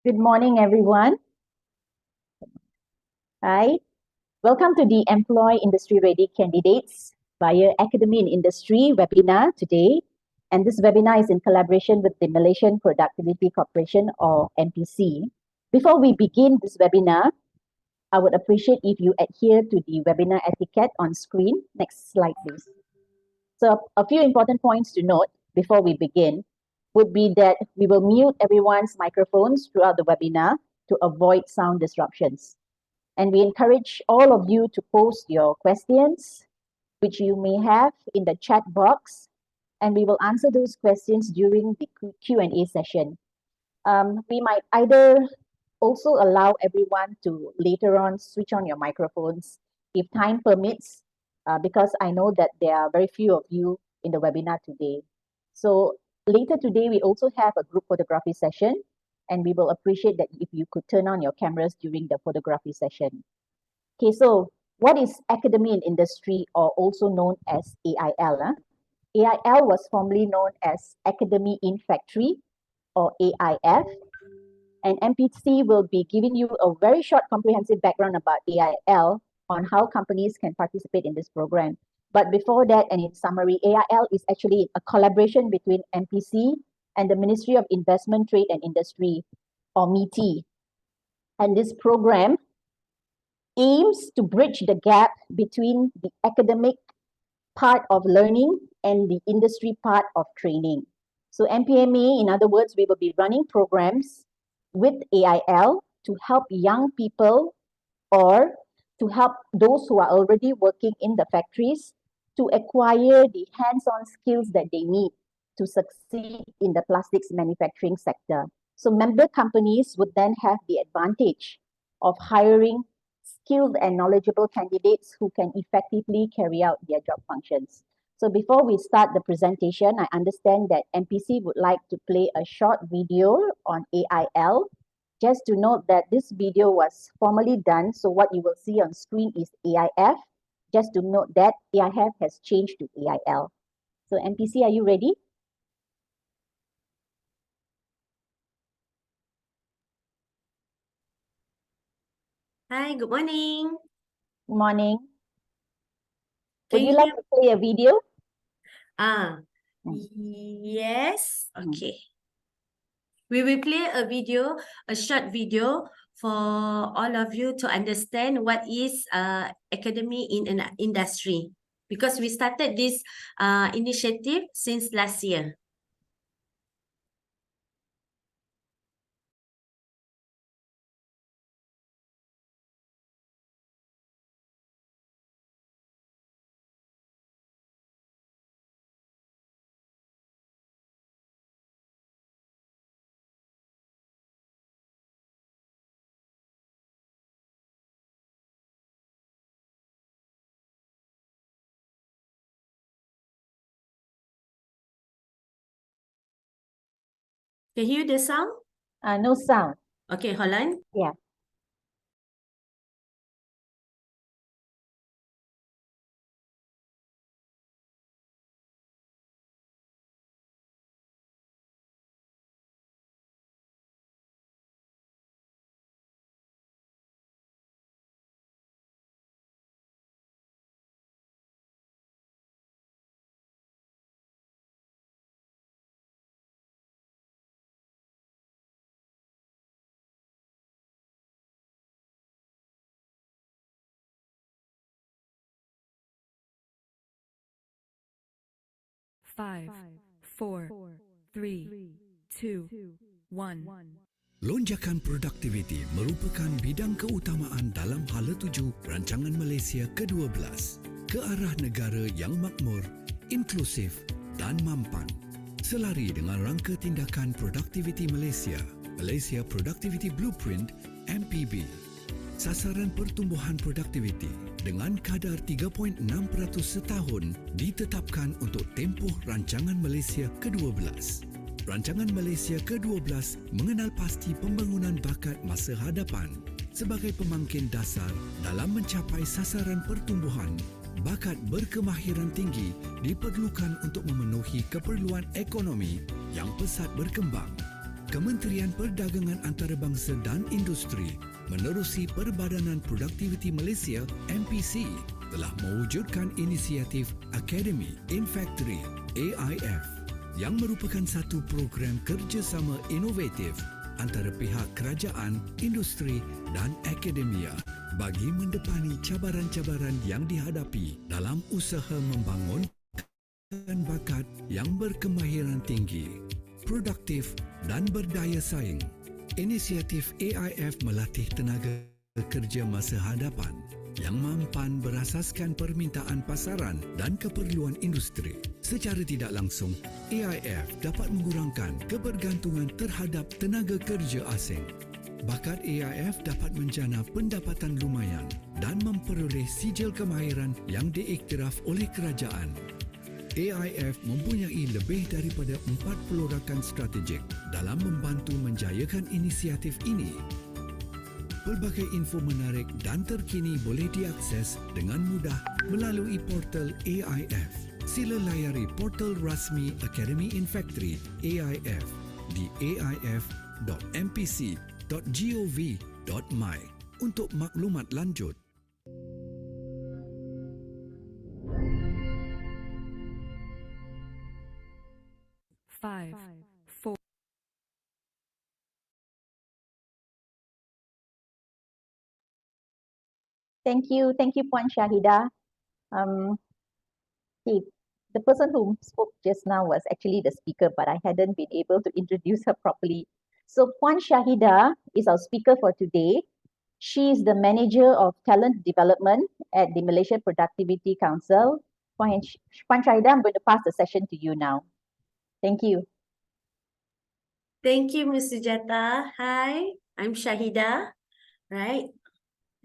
Good morning, everyone. Hi. Welcome to the Employ Industry Ready Candidates via Academy in Industry webinar today. And this webinar is in collaboration with the Malaysian Productivity Corporation, or MPC. Before we begin this webinar, I would appreciate if you adhere to the webinar etiquette on screen. Next slide, please. So a few important points to note before we begin would be that we will mute everyone's microphones throughout the webinar to avoid sound disruptions. And we encourage all of you to post your questions, which you may have in the chat box, and we will answer those questions during the Q&A session. We might either also allow everyone to later on switch on your microphones if time permits, because I know that there are very few of you in the webinar today. So later today, we also have a group photography session, and we will appreciate that if you could turn on your cameras during the photography session. Okay, so what is Academy in Industry, or also known as AIL? AIL was formerly known as Academy in Factory, or AIF, and MPC will be giving you a very short comprehensive background about AIL on how companies can participate in this program. But before that, and in summary, AIL is actually a collaboration between MPC and the Ministry of Investment, Trade and Industry, or MITI. And this program aims to bridge the gap between the academic part of learning and the industry part of training. So MPMA, in other words, we will be running programs with AIL to help young people or to help those who are already working in the factories to acquire the hands-on skills that they need to succeed in the plastics manufacturing sector. So member companies would then have the advantage of hiring skilled and knowledgeable candidates who can effectively carry out their job functions. So before we start the presentation, I understand that MPC would like to play a short video on AIL. Just to note that this video was formally done, so what you will see on screen is AIF. Just to note that AIF has changed to AIL. So MPC, are you ready? Hi, good morning. Good morning. Can Would you you like hear? to play a video? Yes. Okay. We will play a video, a short video for all of you to understand what is academy in an industry, because we started this initiative since last year. Can you hear the sound? No sound. Okay, hold on. Yeah. Five, four, three, two, one. Lonjakan produktiviti merupakan bidang keutamaan dalam hala tuju Rancangan Malaysia ke-12 ke arah negara yang makmur, inklusif dan mampan. Selari dengan rangka tindakan Productivity Malaysia, Malaysia Productivity Blueprint MPB. Sasaran pertumbuhan produktiviti dengan kadar 3.6% setahun ditetapkan untuk tempoh Rancangan Malaysia ke-12. Rancangan Malaysia ke-12 mengenal pasti pembangunan bakat masa hadapan sebagai pemangkin dasar dalam mencapai sasaran pertumbuhan. Bakat berkemahiran tinggi diperlukan untuk memenuhi keperluan ekonomi yang pesat berkembang. Kementerian Perdagangan Antarabangsa dan Industri menerusi Perbadanan Produktiviti Malaysia MPC telah mewujudkan inisiatif Academy in Factory AIF yang merupakan satu program kerjasama inovatif antara pihak kerajaan, industri dan akademia bagi mendepani cabaran-cabaran yang dihadapi dalam usaha membangunkan bakat yang berkemahiran tinggi, produktif dan berdaya saing. Inisiatif AIF melatih tenaga kerja masa hadapan yang mampan berasaskan permintaan pasaran dan keperluan industri. Secara tidak langsung, AIF dapat mengurangkan kebergantungan terhadap tenaga kerja asing. Bakat AIF dapat menjana pendapatan lumayan dan memperoleh sijil kemahiran yang diiktiraf oleh kerajaan. AIF mempunyai lebih daripada 40 rakan strategik dalam membantu menjayakan inisiatif ini. Pelbagai info menarik dan terkini boleh diakses dengan mudah melalui portal AIF. Sila layari portal rasmi Academy in Factory AIF di aif.mpc.gov.my untuk maklumat lanjut. Five, four. Thank you, Puan Shahida. The person who spoke just now was actually the speaker, but I hadn't been able to introduce her properly. So Puan Shahida is our speaker for today. She is the Manager of Talent Development at the Malaysia Productivity Council. Puan Shahida, I'm going to pass the session to you now. Thank you. Thank you, Ms. Sujata. Hi, I'm Shahida. Right.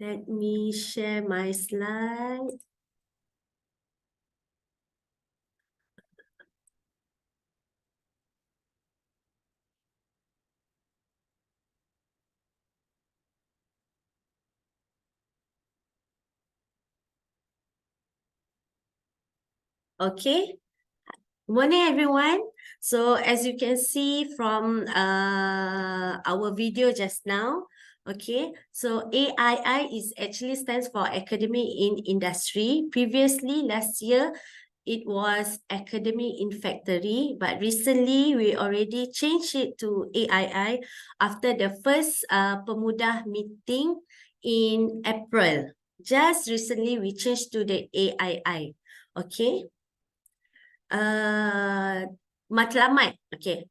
Let me share my slide. Okay. Morning, everyone. So as you can see from our video just now, okay, so AII is actually stands for Academy in Industry. Previously, last year, it was Academy in Factory, but recently we already changed it to AII after the first Pemudah meeting in April. Just recently, we changed to the AII, okay. Matlamat. Okay.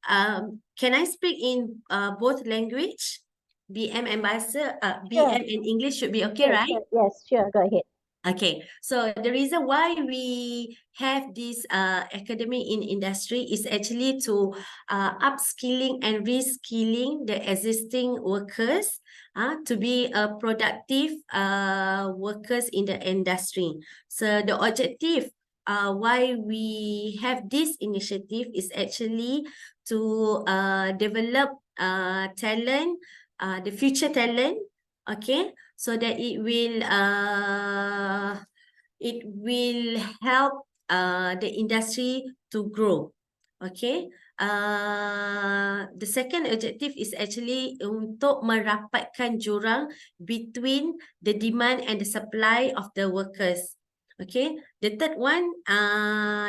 Can I speak in both language? BM and Bahasa, BM and English should be okay, Sure, right? sure. Yes, sure. Go ahead. Okay, so the reason why we have this academy in industry is actually to upskilling and reskilling the existing workers to be productive workers in the industry. So the objective why we have this initiative is actually to develop talent, the future talent, okay, so that it will help the industry to grow. Okay. The second objective is actually untuk merapatkan jurang between the demand and the supply of the workers. Okay. The third one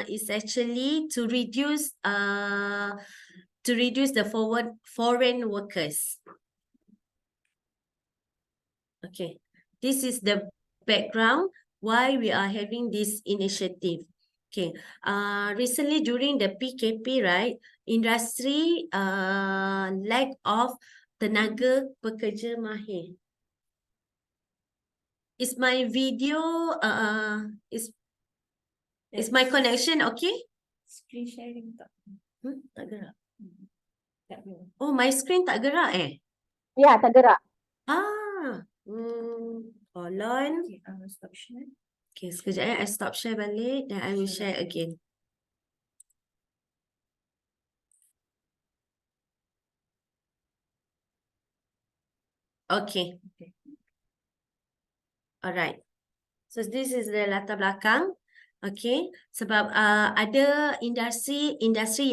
is actually to reduce the foreign workers. Okay. This is the background why we are having this initiative. Okay, recently during the PKP, right, industry lack of tenaga pekerja mahir. Is my video, is my connection okay? Screen sharing tak? Tak gerak. Tak gerak. Oh, my screen tak gerak eh? Ya, tak gerak. Hold on. Okay, stop share. Okay, sekejap ya, I stop share balik dan I will share again. Okay. Alright. So this is the latar belakang. Okay. Sebab ada industri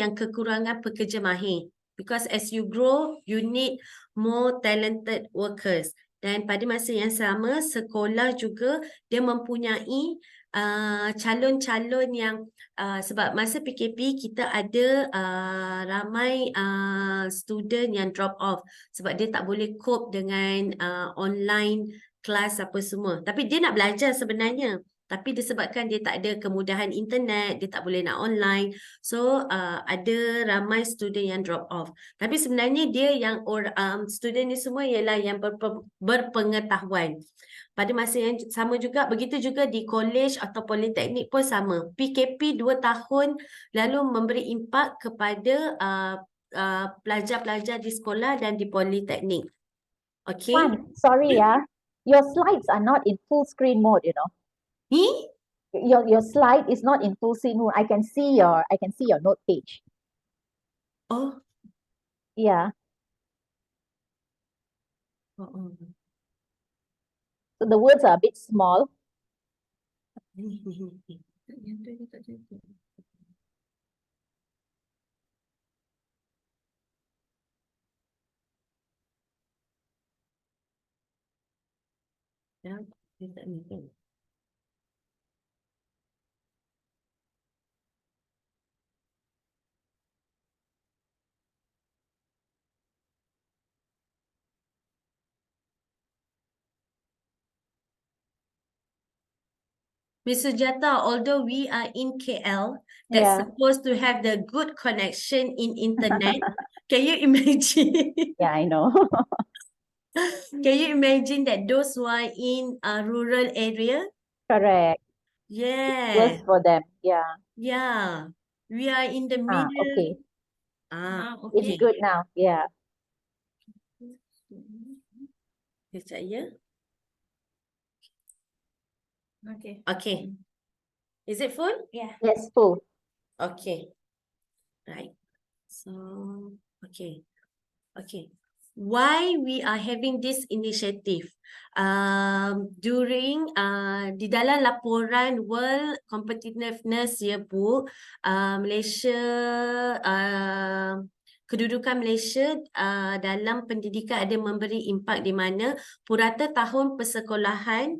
yang kekurangan pekerja mahir. Because as you grow, you need more talented workers. Dan pada masa yang sama, sekolah juga dia mempunyai calon-calon yang sebab masa PKP kita ada ramai student yang drop off sebab dia tak boleh cope dengan online kelas apa semua. Tapi dia nak belajar sebenarnya. Tapi disebabkan dia tak ada kemudahan internet, dia tak boleh nak online. So, ada ramai student yang drop off. Tapi sebenarnya dia yang student ni semua ialah yang berpengetahuan. Pada masa yang sama juga, begitu juga di college atau politeknik pun sama. PKP 2 tahun lalu memberi impak kepada pelajar-pelajar di sekolah dan di politeknik. Okay. Wan, sorry ya. Your slides are not in full screen mode, you know. Ni? Your slide is not in full screen mode. I can see your note page. Oh. Yeah. Oh. So the words are a bit small. Ni. Yang tu dia tak jadi. Ya, dia tak ni kan. Ms. Sujata, although we are in KL, that's Yeah. supposed to have the good connection in internet. Can you imagine? Yeah, I know. Can you imagine that those who are in a rural area? Correct. Yes. Worse for them. Yeah. Yeah. We are in the middle. Okay. Okay. It's good now. Yeah. Sekejap ya. Okay. Okay. Is it full? Yeah. Yes, full. Okay. Right. So, okay. Okay. Why we are having this initiative? Di dalam laporan World Competitiveness Yearbook, Malaysia, kedudukan Malaysia dalam pendidikan ada memberi impak di mana purata tahun persekolahan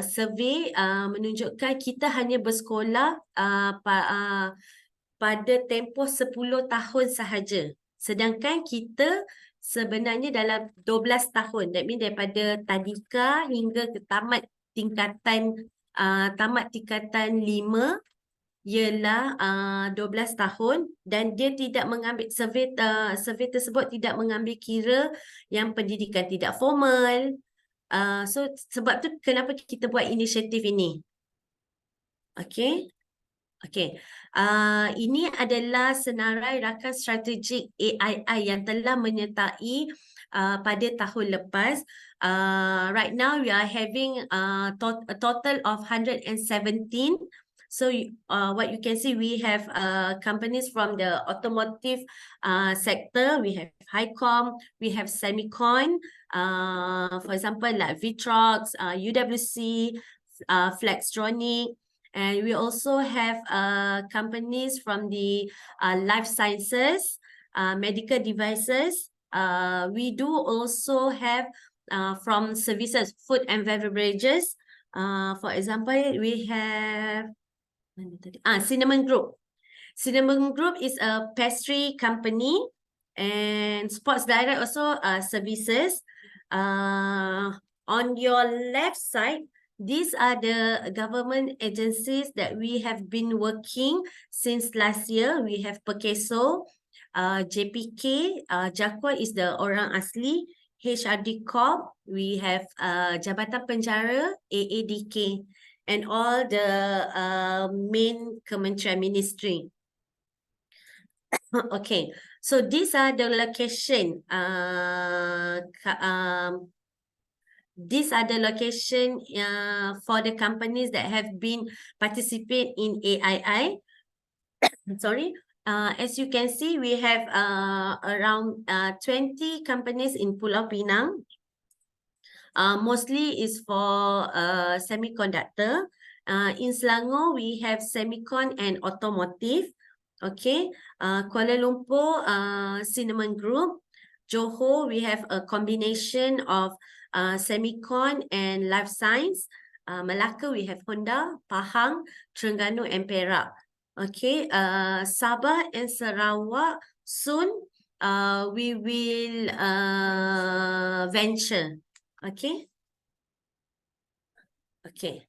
survey menunjukkan kita hanya bersekolah pada tempoh 10 tahun sahaja. Sedangkan kita sebenarnya dalam 12 tahun. That means daripada tadika hingga ke tamat tingkatan 5 ialah 12 tahun dan dia tidak mengambil survey tersebut tidak mengambil kira yang pendidikan tidak formal. So sebab tu kenapa kita buat inisiatif ini. Okay. Okay, ini adalah senarai rakan strategik AII yang telah menyertai pada tahun lepas. Right now we are having a total of 117 So what you can see, we have companies from the automotive sector. We have Highcom, we have Semicon, for example, like Vitrox, UWC, Flextronic, and we also have companies from the life sciences, medical devices. We do also have from services, food and beverages. For example, we have Cinnamon Group. Cinnamon Group is a pastry company, and Sports Direct also services. On your left side, these are the government agencies that we have been working since last year. We have Perkeso, JPK, Jakwa is the orang asli, HRD Corp, we have Jabatan Penjara, AADK, and all the main kementerian ministry. Okay, so these are the location. These are the location for the companies that have been participate in AII. Sorry. As you can see, we have around 20 companies in Pulau Pinang. Mostly is for semiconductor. In Selangor, we have semicon and automotive. Okay. Kuala Lumpur, Cinnamon Group. Johor, we have a combination of semicon and life science. Malacca, we have Honda, Pahang, Terengganu, and Perak. Okay, Sabah and Sarawak, soon we will venture. Okay. Okay.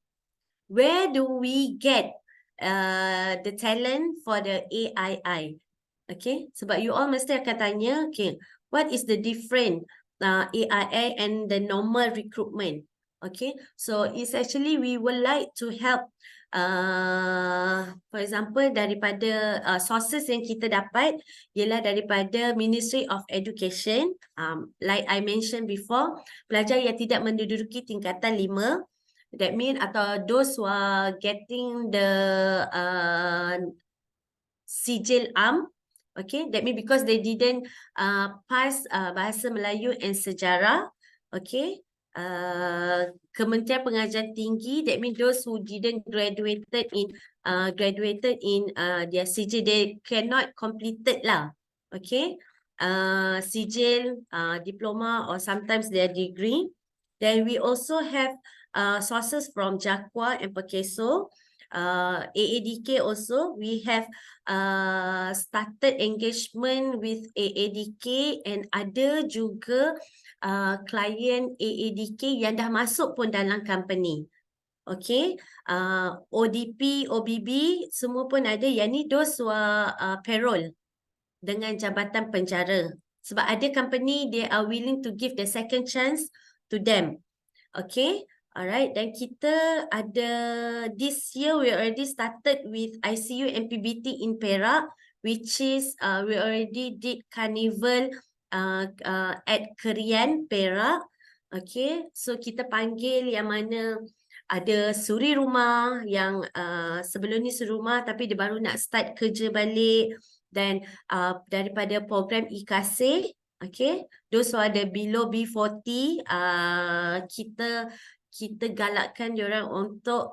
Where do we get the talent for the AII? Okay, sebab you all mesti akan tanya, okay, what is the difference AII and the normal recruitment? Okay, so it's actually we would like to help for example daripada sources yang kita dapat ialah daripada Ministry of Education, like I mentioned before, pelajar yang tidak menduduki tingkatan 5, that mean atau those who are getting the sijil am. Okay, that means because they didn't pass Bahasa Melayu and Sejarah. Okay, Kementerian Pengajian Tinggi, that means those who didn't graduated in their sijil, they cannot completed lah. Okay, sijil, diploma, or sometimes their degree. Then we also have sources from Jakwa and Perkeso. AADK also, we have started engagement with AADK, and ada juga klien AADK yang dah masuk pun dalam company. Okay, ODP, OBB semua pun ada, yang ni those who are payroll dengan Jabatan Penjara. Sebab ada company they are willing to give the second chance to them. Okay. Alright, dan kita ada this year we already started with ICU and PBT in Perak, which is we already did carnival at Kerian, Perak. Okay, so kita panggil yang mana ada suri rumah yang sebelum ni suri rumah tapi dia baru nak start kerja balik, dan daripada program 𝗓𝗏𝗍. Okay, those who ada below B40, kita galakkan diorang untuk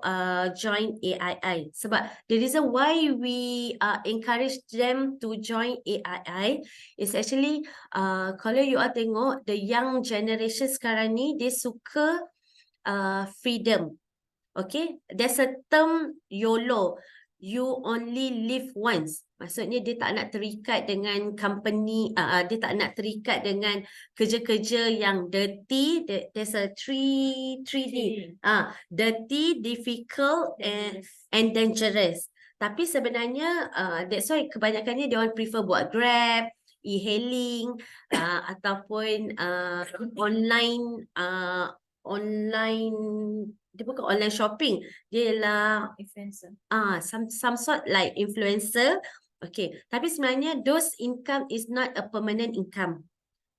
join AII. Sebab the reason why we encourage them to join AII is actually kalau you all tengok the young generation sekarang ni, dia suka freedom. Okay, there's a term YOLO, you only live once. Maksudnya dia tak nak terikat dengan company, dia tak nak terikat dengan kerja-kerja yang dirty. There's a 3D. Dirty, difficult, and dangerous. Tapi sebenarnya that's why kebanyakannya dia orang prefer buat Grab, e-hailing, ataupun online, dia bukan online shopping, dia ialah Influencer. some sort like influencer. Okay, tapi sebenarnya those income is not a permanent income.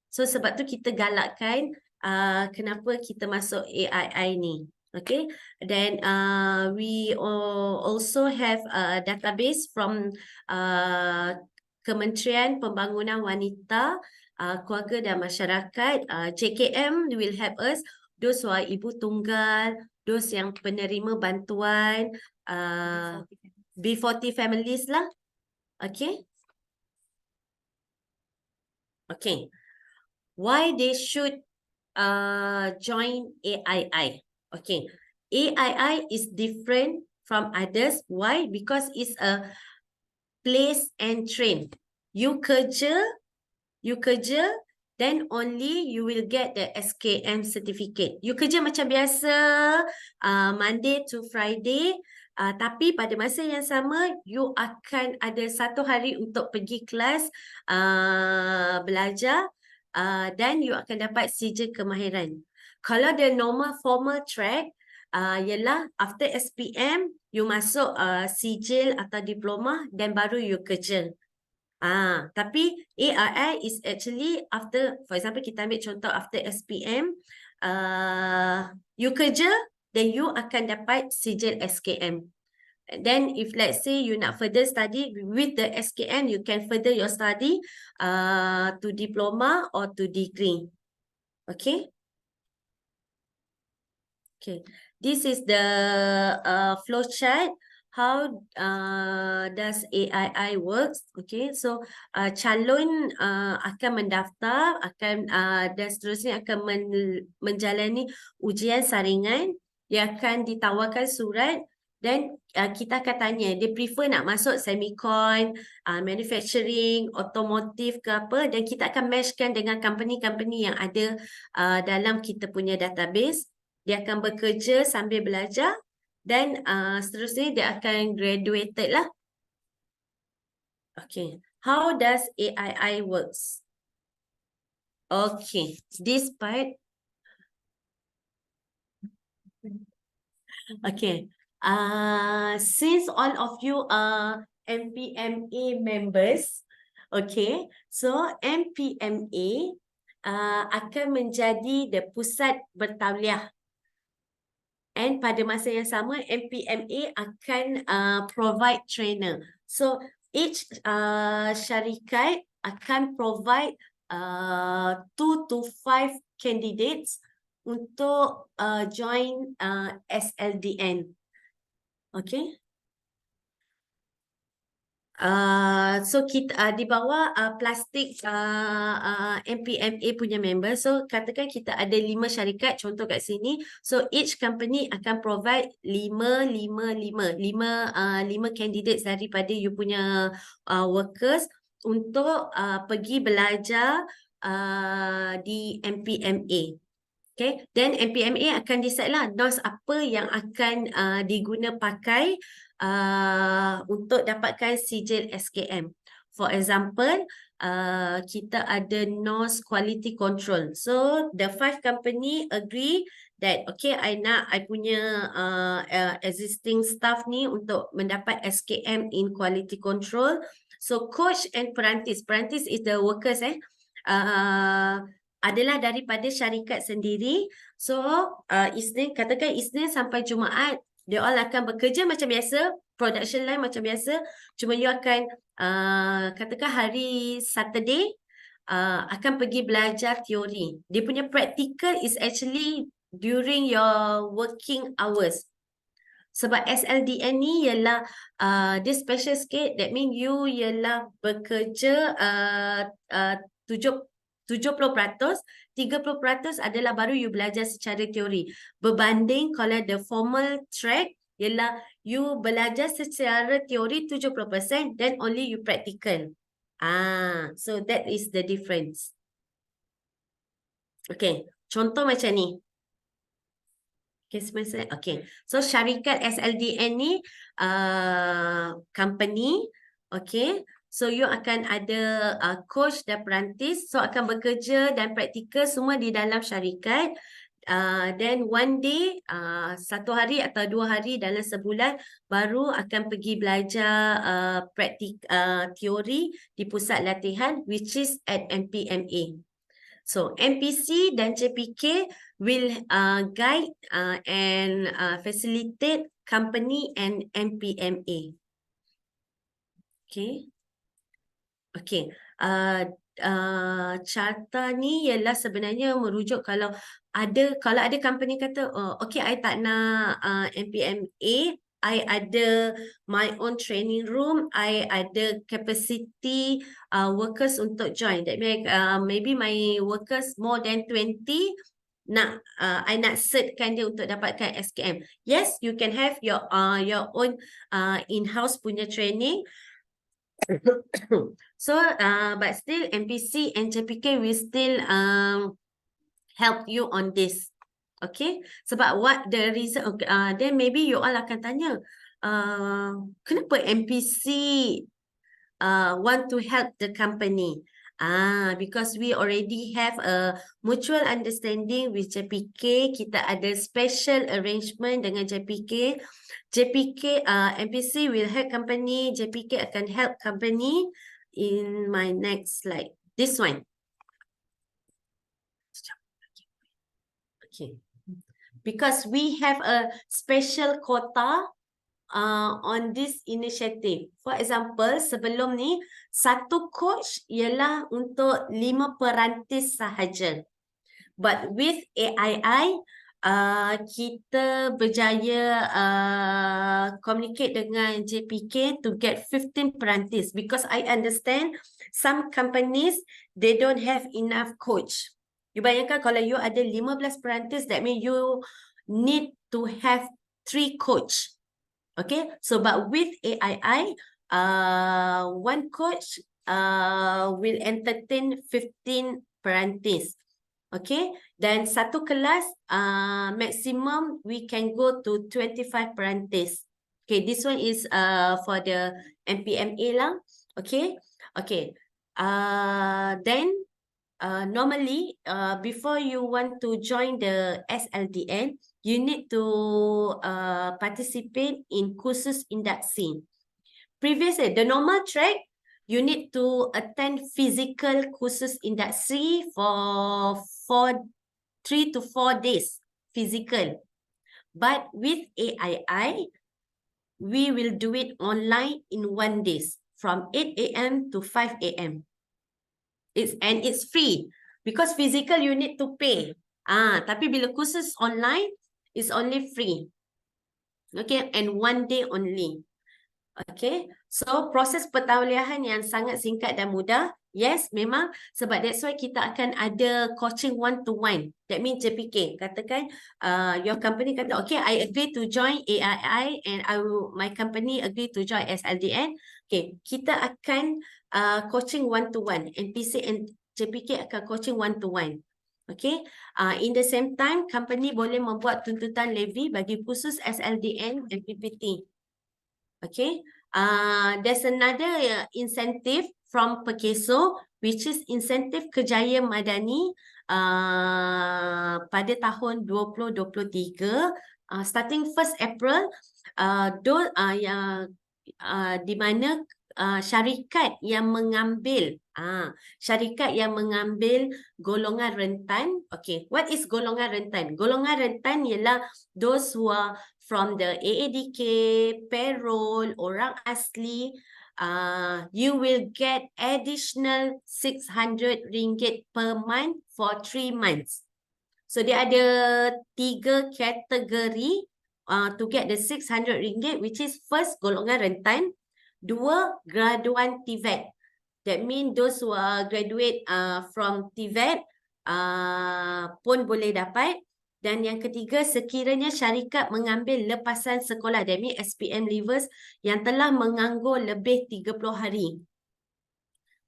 So sebab tu kita galakkan kenapa kita masuk AII ni. Okay, then we also have a database from Kementerian Pembangunan Wanita, Keluarga dan Masyarakat. JKM will help us, those who are ibu tunggal, those yang penerima bantuan, B40 families lah. Okay. Okay. Why they should join AII? Okay. AII is different from others. Why? Because it's a place and train. You kerja, then only you will get the SKM certificate. You kerja macam biasa, Monday to Friday, tapi pada masa yang sama, you akan ada 1 hari untuk pergi kelas belajar, dan you akan dapat sijil kemahiran. Kalau the normal formal track, ialah after SPM, you masuk sijil atau diploma, dan baru you kerja. Tapi AII is actually after, for example, kita ambil contoh after SPM, you kerja, then you akan dapat sijil SKM. Then if let's say you nak further study with the SKM, you can further your study to diploma or to degree. Okay. Okay. This is the flow chart. How does AII works? Okay, so calon akan mendaftar, dan seterusnya akan menjalani ujian saringan. Dia akan ditawarkan surat, dan kita akan tanya, dia prefer nak masuk semicon, manufacturing, otomotif ke apa, dan kita akan matchkan dengan company-company yang ada dalam kita punya database. Dia akan bekerja sambil belajar, dan seterusnya dia akan graduated lah. Okay, how does AII works? Okay, this part. Okay, since all of you are MPMA members, okay, so MPMA akan menjadi the pusat bertauliah. And pada masa yang sama, MPMA akan provide trainer. So each syarikat akan provide 2 to 5 candidates untuk join SLDN. Okay. So kita di bawah plastik MPMA punya member. So katakan kita ada 5 syarikat, contoh kat sini. So each company akan provide 5 candidates daripada you punya workers untuk pergi belajar di MPMA. Okay, then MPMA akan decide lah NOS apa yang akan diguna pakai untuk dapatkan sijil SKM. For example, kita ada NOS quality control. So the 5 company agree that okay, I punya existing staff ni untuk mendapat SKM in quality control. So coach and perantis is the workers adalah daripada syarikat sendiri. So Isnin, katakan Isnin sampai Jumaat, dia all akan bekerja macam biasa, production line macam biasa, cuma you akan katakan hari Saturday akan pergi belajar teori. Dia punya practical is actually during your working hours. Sebab SLDN ni ialah dia special sikit, that mean you ialah bekerja 70%, 30% adalah baru you belajar secara teori. Berbanding kalau the formal track ialah you belajar secara teori 70%, then only you practical. So that is the difference. Okay, contoh macam ni. Okay, semasa. Okay, so syarikat SLDN ni company, okay. So you akan ada coach dan perantis, so akan bekerja dan praktikal semua di dalam syarikat. Then one day, 1 hari atau 2 hari dalam sebulan baru akan pergi belajar teori di pusat latihan, which is at MPMA. So MPC dan JPK will guide and facilitate company and MPMA. Okay. Okay. Carta ni ialah sebenarnya merujuk kalau ada company kata, okay, I tak nak MPMA, I ada my own training room, I ada capacity workers untuk join. That means maybe my workers more than 20, I nak certkan dia untuk dapatkan SKM. Yes, you can have your own in-house punya training. So, but still MPC and JPK will still help you on this. Okay, sebab what the reason, then maybe you all akan tanya, kenapa MPC want to help the company? Because we already have a mutual understanding with JPK. Kita ada special arrangement dengan JPK. MPC will help company, JPK akan help company. In my next slide, this one. Okay. Because we have a special quota on this initiative. For example, sebelum ni, satu coach ialah untuk 5 perantis sahaja. But with AII, kita berjaya communicate dengan JPK to get 15 perantis. Because I understand some companies, they don't have enough coach. You bayangkan kalau you ada 15 perantis, that means you need to have 3 coach. Okay, so but with AII, one coach will entertain 15 perantis. Okay, dan satu kelas maximum we can go to 25 perantis. Okay, this one is for the MPMA lah. Okay, okay. Then normally before you want to join the SLDN, you need to participate in kursus induksi. Previously, the normal track, you need to attend physical kursus induksi for 3 to 4 days physical. But with AII, we will do it online in 1 day from 8 AM to 5 AM. It's free because physical you need to pay. Tapi bila kursus online, it's only free. Okay, and 1 day only. Okay, so proses pertauliahan yang sangat singkat dan mudah. Yes, memang sebab that's why kita akan ada coaching 1-to-1. That means JPK. Katakan your company kata, okay, I agree to join AII and my company agree to join SLDN. Okay, kita akan coaching 1-to-1. NPC and JPK akan coaching 1-to-1. Okay, in the same time, company boleh membuat tuntutan levy bagi khusus SLDN and PPT. Okay, there's another incentive from PEKESO, which is incentive kerjaya madani pada tahun 2023, starting 1st April, di mana syarikat yang mengambil golongan rentan. Okay, what is golongan rentan? Golongan rentan ialah those who are from the AADK, payroll, orang asli. You will get additional RM600 per month for 3 months. So dia ada 3 kategori to get the RM600, which is first golongan rentan, 2 graduan TVET. That means those who are graduate from TVET pun boleh dapat. Dan yang ketiga, sekiranya syarikat mengambil lepasan sekolah, that means SPM leavers yang telah menganggur lebih 30 hari.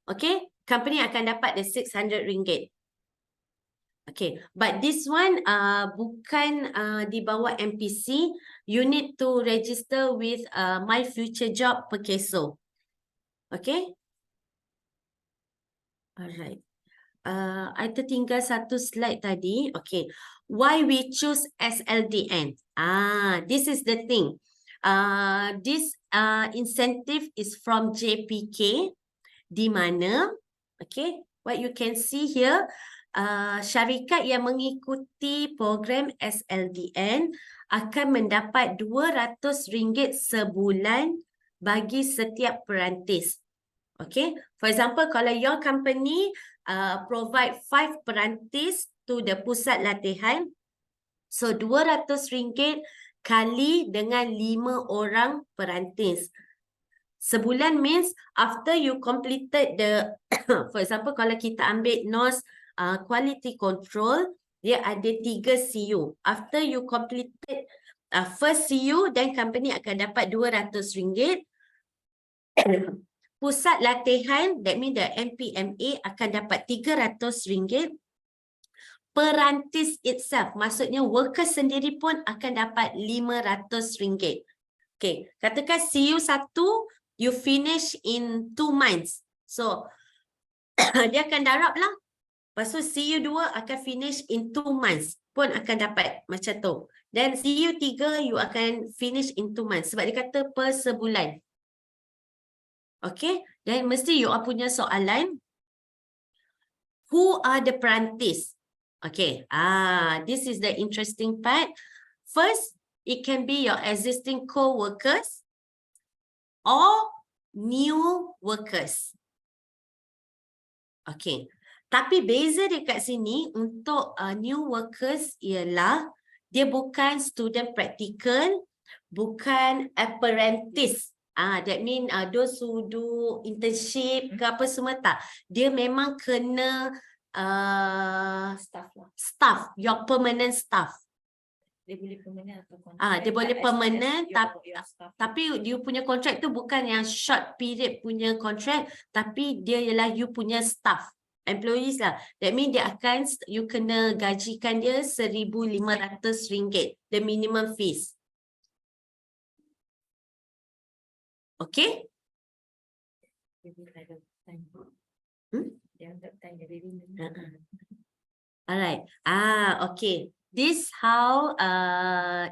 Okay, company akan dapat the RM600. Okay, but this one bukan di bawah MPC. You need to register with My Future Job PEKESO. Okay. Alright. I tertinggal satu slide tadi. Okay. Why we choose SLDN? This is the thing. This incentive is from JPK, di mana, okay, what you can see here, syarikat yang mengikuti program SLDN akan mendapat RM200 sebulan bagi setiap perantis. Okay, for example, kalau your company provide 5 perantis to the pusat latihan, so RM200 kali dengan 5 orang perantis. Sebulan means after you completed the, for example, kalau kita ambil NOS quality control, dia ada 3 CU. After you completed first CU, then company akan dapat RM200. Pusat latihan, that means the MPMA akan dapat RM300. Perantis itself, maksudnya worker sendiri pun akan dapat RM500. Okay, katakan CU1 you finish in 2 months. So, dia akan darab lah. Lepas tu CU2 akan finish in 2 months. Pun akan dapat macam tu. Dan CU3 you akan finish in 2 months. Sebab dia kata per sebulan. Okay, dan mesti you punya soalan. Who are the perantis? Okay, this is the interesting part. First, it can be your existing co-workers or new workers. Okay, tapi beza dekat sini untuk new workers ialah dia bukan student practical, bukan apprentice. That mean those who do internship ke apa semua tak. Dia memang kena Staff lah. staff, your permanent staff. Dia boleh permanent atau kontrak. Dia boleh permanent, your staff. tapi dia punya kontrak tu bukan yang short period punya kontrak, tapi dia ialah you punya staff, employees lah. That means dia akan, you kena gajikan dia RM1,500, the minimum fees. Okay? Alright. Okay. This how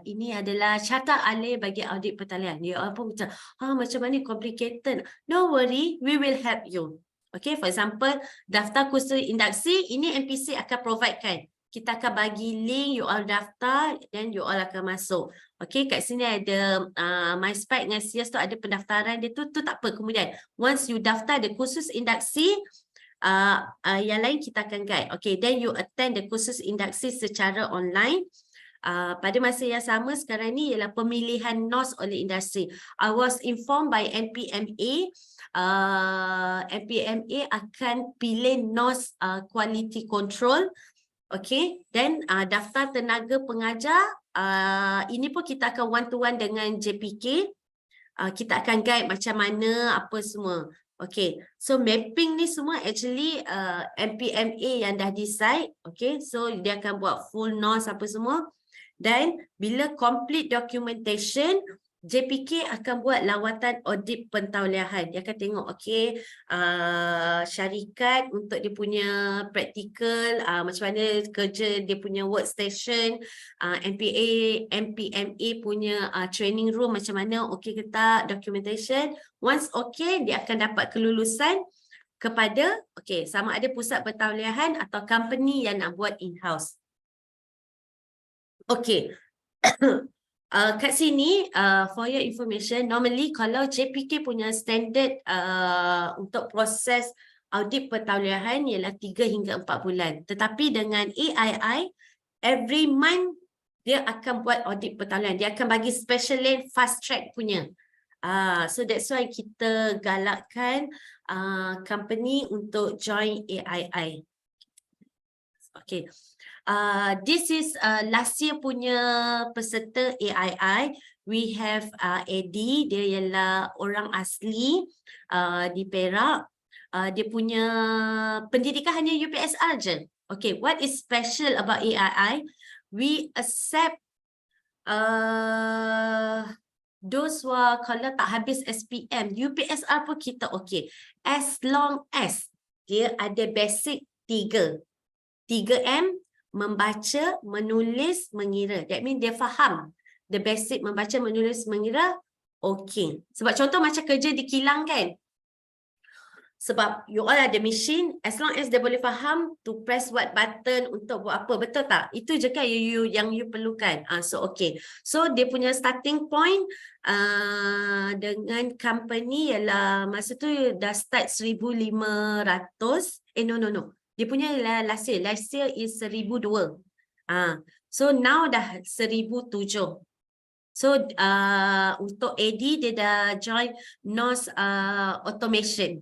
ini adalah carta alih bagi audit pertalian. Dia pun macam macam mana complicated. No worry, we will help you. Okay, for example, daftar kursus induksi ini MPC akan providekan. Kita akan bagi link, you all daftar, then you all akan masuk. Okay, kat sini ada MySpike dengan CS tu ada pendaftaran dia tu tak apa. Kemudian, once you daftar the kursus induksi, yang lain kita akan guide. Okay, then you attend the kursus induksi secara online. Pada masa yang sama sekarang ni ialah pemilihan NOS oleh industri. I was informed by MPMA, MPMA akan pilih NOS quality control. Okay, then daftar tenaga pengajar, ini pun kita akan one to one dengan JPK. Kita akan guide macam mana apa semua. Okay, so mapping ni semua actually MPMA yang dah decide. Okay, so dia akan buat full NOS apa semua. Dan bila complete documentation, JPK akan buat lawatan audit pentauliahan. Dia akan tengok, okay, syarikat untuk dia punya practical, macam mana kerja dia punya workstation, MPMA punya training room macam mana, okay ke tak, documentation. Once okay, dia akan dapat kelulusan kepada, okay, sama ada pusat pentauliahan atau company yang nak buat in-house. Okay. Kat sini, for your information, normally kalau JPK punya standard untuk proses audit pentauliahan ialah 3 hingga 4 bulan. Tetapi dengan AII, every month dia akan buat audit pentauliahan. Dia akan bagi special lane fast track punya. So that's why kita galakkan company untuk join AII. Okay. This is last year punya peserta AII. We have Eddie, dia ialah orang asli di Perak. Dia punya pendidikan hanya UPSR je. Okay, what is special about AII? We accept those who are kalau tak habis SPM, UPSR pun kita okay. As long as dia ada basic 3M, membaca, menulis, mengira. That means dia faham the basic membaca, menulis, mengira, okay. Sebab contoh macam kerja di kilang kan, Sebab you all ada machine, as long as dia boleh faham to press what button untuk buat apa, betul tak? Itu je kan yang you perlukan. So okay. So dia punya starting point dengan company ialah masa tu dah start 1,500. No. Dia punya last year is 1,200. So now dah 1,700. So untuk AD dia dah join NOS automation.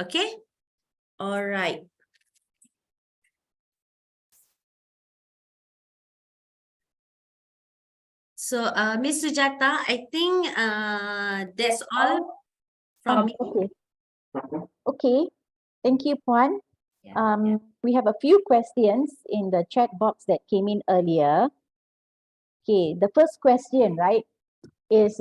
Okay? Alright. So Miss Sujata, I think that's all from me. Okay. Thank you, Puan. Yeah. We have a few questions in the chat box that came in earlier. Okay, the first question, right, is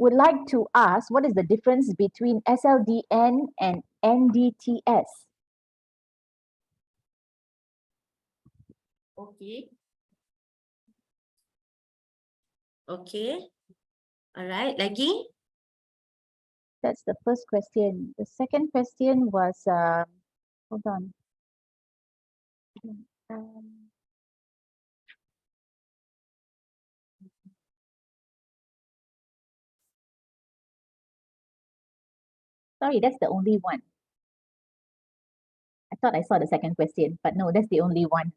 would like to ask what is the difference between SLDN and NDTS? Okay. Okay. Alright, lagi? That's the first question. The second question was, hold on. Sorry, that's the only one. I thought I saw the second question, but no, that's the only one.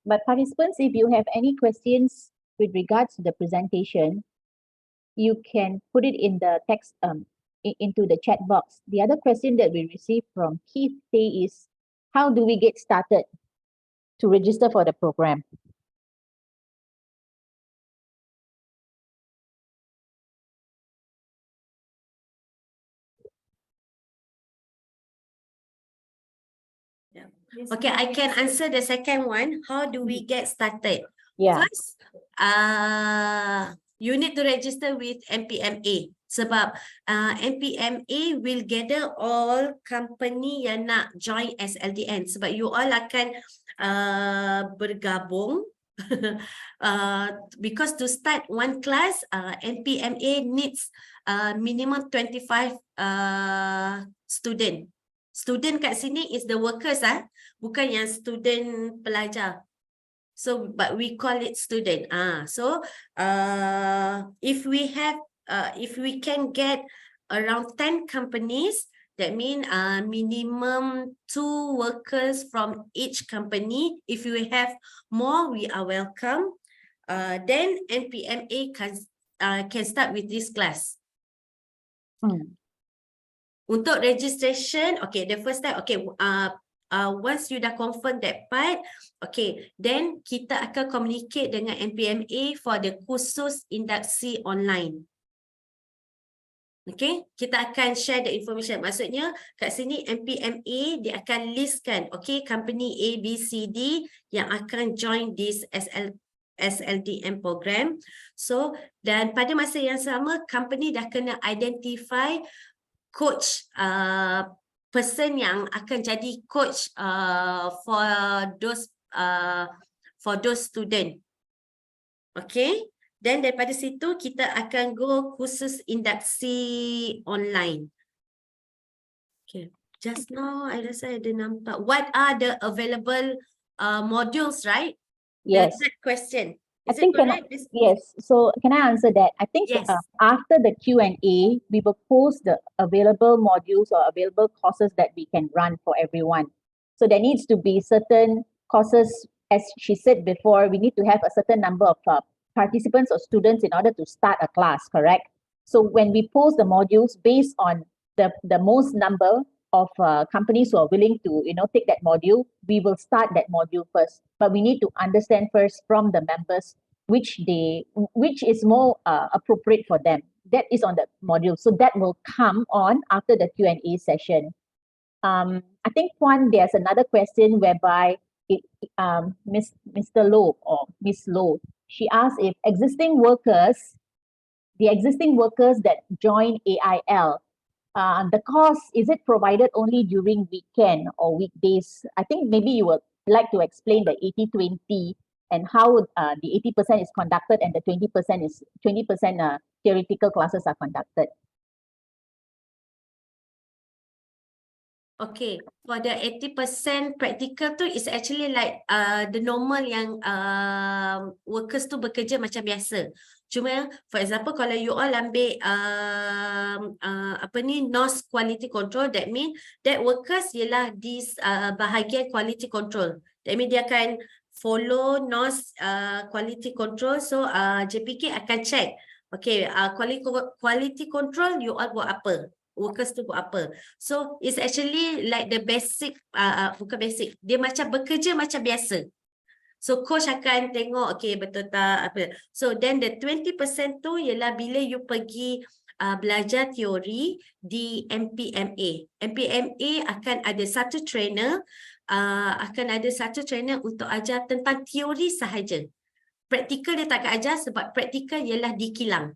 But participants, if you have any questions with regards to the presentation, you can put it in the text into the chat box. The other question that we received from Keith Tay is, how do we get started to register for the program? Okay, I can answer the second one. How do we get started? Yeah. First, you need to register with MPMA. Sebab MPMA will gather all company yang nak join SLDN. Sebab you all akan bergabung. Because to start one class, MPMA needs minimum 25 student. Student kat sini is the workers, bukan yang student pelajar. So, but we call it student. So, if we can get around 10 companies, that means minimum 2 workers from each company. If we have more, we are welcome. Then NPMA can start with this class. Untuk registration, okay, the first time, okay, once you dah confirm that part, okay, then kita akan communicate dengan MPMA for the khusus induksi online. Okay, kita akan share the information. Maksudnya kat sini MPMA dia akan listkan, okay, company A, B, C, D yang akan join this SLDM program. So, dan pada masa yang sama, company dah kena identify coach, person yang akan jadi coach for those student. Okay, then daripada situ kita akan go khusus induksi online. Okay, just now I rasa ada nampak what are the available modules, right? Yes. That question. I think yes. So can I answer that? I think Yes. After the Q&A, we will post the available modules or available courses that we can run for everyone. So there needs to be certain courses, as she said before, we need to have a certain number of participants or students in order to start a class, correct? So when we post the modules based on the most number of companies who are willing to, take that module, we will start that module first. But we need to understand first from the members which is more appropriate for them. That is on the module. So that will come on after the Q&A session. I think there's another question whereby Mr. Low or Miss Low, she asked if the existing workers that join AIL, the course, is it provided only during weekend or weekdays? I think maybe you would like to explain the 80-20 and how the 80% is conducted and the 20% theoretical classes are conducted. Okay, for the 80% practical tu is actually like the normal yang workers tu bekerja macam biasa. Cuma for example kalau you all ambil NOS quality control, that mean that workers ialah this bahagian quality control. That mean dia akan follow NOS quality control. So JPK akan check, okay, quality control you all buat apa, workers tu buat apa. So it's actually like the basic, bukan basic, dia macam bekerja macam biasa. So coach akan tengok, okay betul tak apa. So then the 20% tu ialah bila you pergi belajar teori di MPMA. MPMA akan ada satu trainer, untuk ajar tentang teori sahaja. Praktikal dia tak akan ajar sebab praktikal ialah di kilang.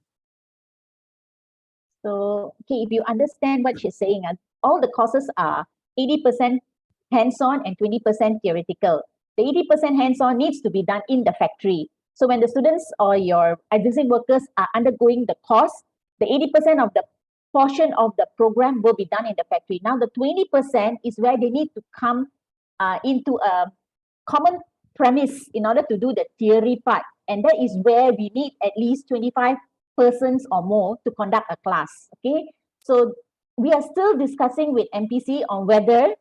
So, okay, if you understand what she's saying, all the courses are 80% hands-on and 20% theoretical. The 80% hands-on needs to be done in the factory. So when the students or your existing workers are undergoing the course, the 80% of the portion of the program will be done in the factory. Now the 20% is where they need to come into a common premise in order to do the theory part. And that is where we need at least 25 persons or more to conduct a class. Okay, so we are still discussing with MPC on whether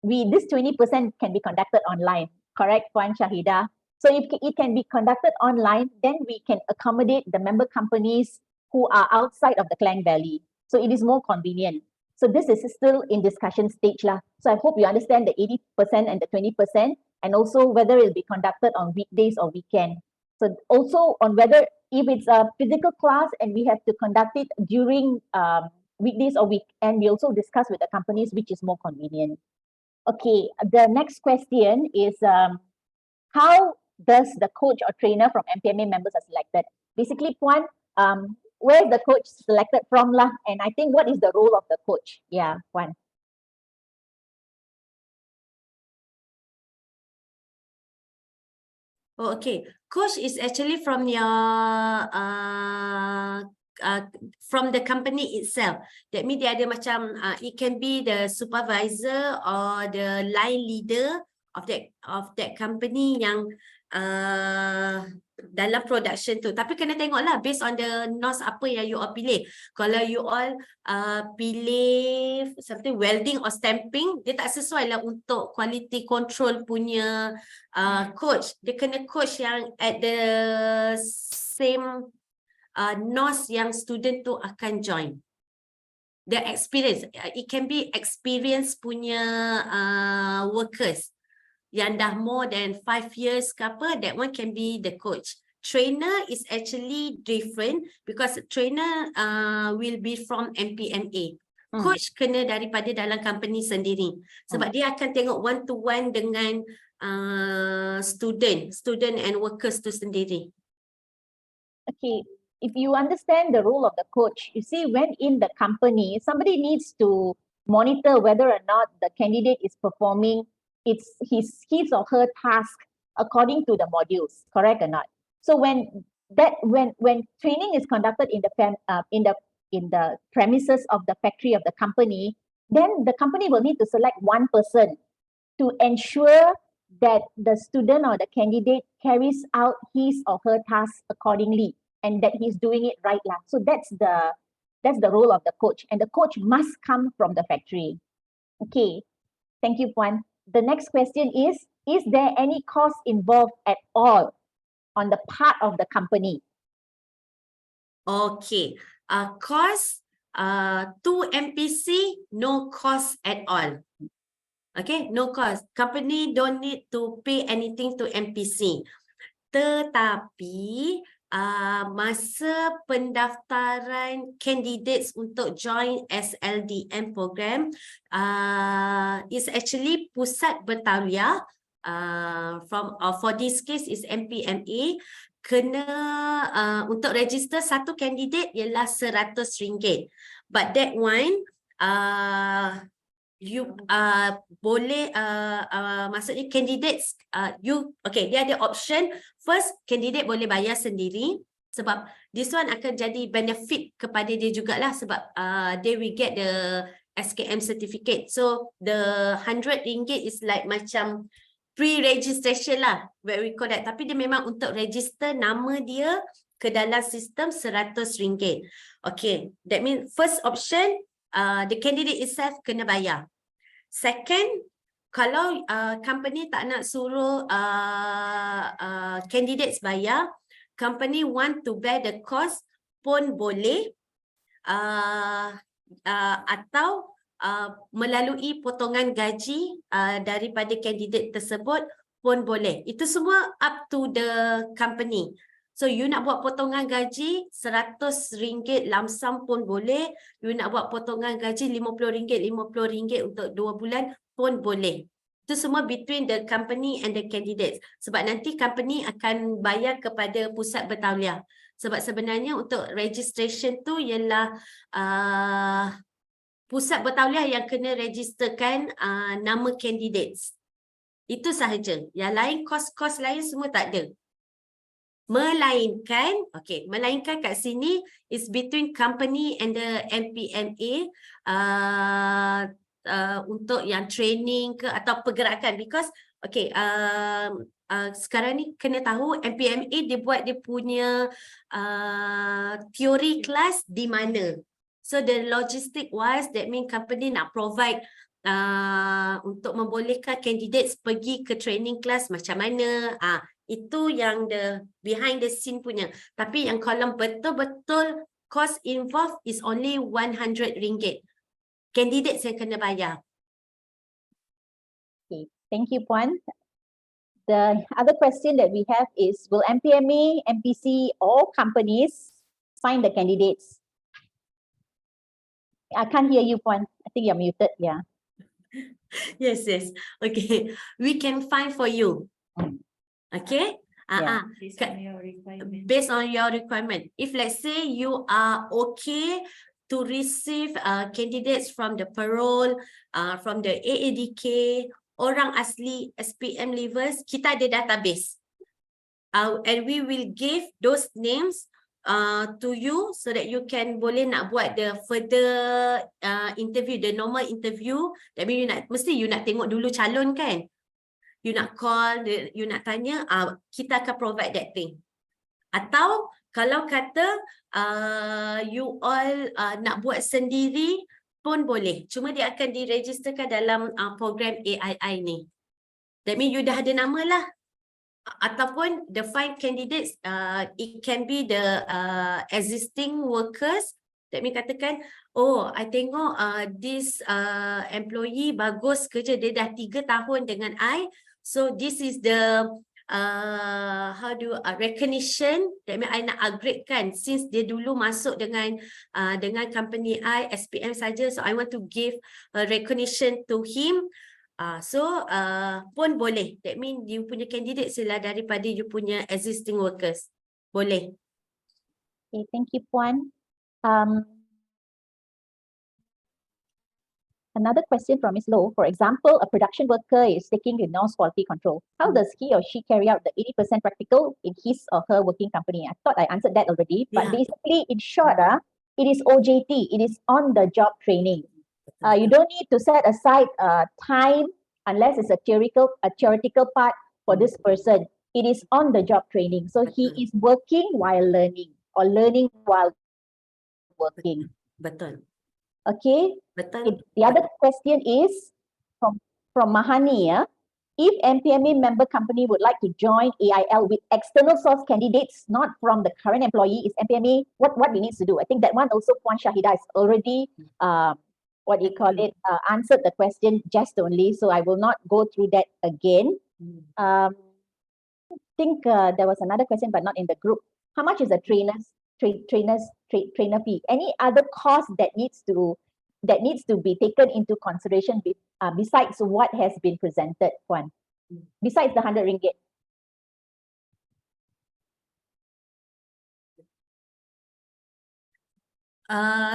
this 20% can be conducted online. Correct, Puan Shahida? So if it can be conducted online, then we can accommodate the member companies who are outside of the Klang Valley. So it is more convenient. So this is still in discussion stage lah. So I hope you understand the 80% and the 20%, and also whether it will be conducted on weekdays or weekend. So also on whether if it's a physical class and we have to conduct it during weekdays or weekend, we also discuss with the companies which is more convenient. Okay, the next question is how does the coach or trainer from MPMA members are selected? Basically, Puan, where is the coach selected from lah? And I think what is the role of the coach? Yeah, Puan. Oh, okay. Coach is actually from your from the company itself. That means dia ada macam it can be the supervisor or the line leader of that company yang dalam production tu. Tapi kena tengoklah based on the NOS apa yang you all pilih. Kalau you all pilih something welding or stamping, dia tak sesuai lah untuk quality control punya coach. Dia kena coach yang at the same NOS yang student tu akan join. The experience, it can be experience punya workers yang dah more than 5 years ke apa, that one can be the coach. Trainer is actually different because trainer will be from MPMA. Coach kena daripada dalam company sendiri sebab dia akan tengok one to one dengan student and workers tu sendiri. Okay, if you understand the role of the coach, you see when in the company, somebody needs to monitor whether or not the candidate is performing his or her task according to the modules, correct or not? So when training is conducted in the premises of the factory of the company, then the company will need to select one person to ensure that the student or the candidate carries out his or her task accordingly and that he's doing it right lah. So that's the role of the coach, and the coach must come from the factory. Okay, thank you, Puan. The next question is there any cost involved at all on the part of the company? Okay, cost to MPC, no cost at all. Okay, no cost. Company don't need to pay anything to MPC. Tetapi masa pendaftaran candidates untuk join SLDM program is actually pusat bertauliah for this case is MPMA, kena untuk register satu candidate ialah RM100, but that one you boleh maksudnya candidates dia ada option. First, candidate boleh bayar sendiri sebab this one akan jadi benefit kepada dia jugalah sebab they will get the SKM certificate. So the RM100 is like macam pre-registration lah, where we call that. Tapi dia memang untuk register nama dia ke dalam sistem RM100. Okay, that means first option, the candidate itself kena bayar. Second, kalau company tak nak suruh candidates bayar, company want to bear the cost pun boleh, atau melalui potongan gaji daripada candidate tersebut pun boleh. Itu semua up to the company. So you nak buat potongan gaji RM100 lump sum pun boleh. You nak buat potongan gaji RM50 untuk 2 bulan pun boleh. Itu semua between the company and the candidates. Sebab nanti company akan bayar kepada pusat bertauliah. Sebab sebenarnya untuk registration tu ialah pusat bertauliah yang kena registerkan nama candidates. Itu sahaja. Yang lain, kos-kos lain semua tak ada. Melainkan kat sini is between company and the MPMA untuk yang training ke atau pergerakan, because sekarang ni kena tahu MPMA dia buat dia punya teori kelas di mana. So the logistic wise, that mean company nak provide untuk membolehkan candidates pergi ke training class macam mana. Itu yang the behind the scene punya. Tapi yang kalau betul-betul cost involved is only RM100. Candidates yang kena bayar. Okay, thank you, Puan. The other question that we have is, will MPMA, MPC, all companies find the candidates? I can't hear you, Puan. I think you're muted. Yeah. Yes. Okay, we can find for you. Okay. Based on your requirement. Based on your requirement. If let's say you are okay to receive candidates from the parole, from the AADK, orang asli SPM leavers, kita ada database. And we will give those names to you so that you can boleh nak buat the further interview, the normal interview. That means mesti you nak tengok dulu calon kan? You nak call, you nak tanya, kita akan provide that thing. Atau kalau kata you all nak buat sendiri pun boleh. Cuma dia akan diregisterkan dalam program AII ni. That means you dah ada nama lah. Ataupun the find candidates, it can be the existing workers. That means katakan, oh, I tengok this employee bagus kerja, dia dah 3 tahun dengan I. So this is the recognition. That means I nak upgrade kan, since dia dulu masuk dengan company I, SPM saja. So I want to give a recognition to him. Pun boleh. That means you punya candidate sila daripada you punya existing workers. Boleh. Okay, thank you, Puan. Another question from Ms. Low. For example, a production worker is taking the NOS quality control. How does he or she carry out the 80% practical in his or her working company? I thought I answered that already, but basically, in short, it is OJT. It is on-the-job training. You don't need to set aside time unless it's a theoretical part for this person. It is on-the-job training. So he is working while learning or learning while working. Betul. Okay. Betul. The other question is from Mahani. If MPMA member company would like to join AIL with external source candidates, not from the current employee, is MPMA what we need to do? I think that one also Puan Shahida has already answered the question just only, so I will not go through that again. I think there was another question, but not in the group. How much is the trainer fee? Any other cost that needs to be taken into consideration besides what has been presented, Puan? Besides the RM100?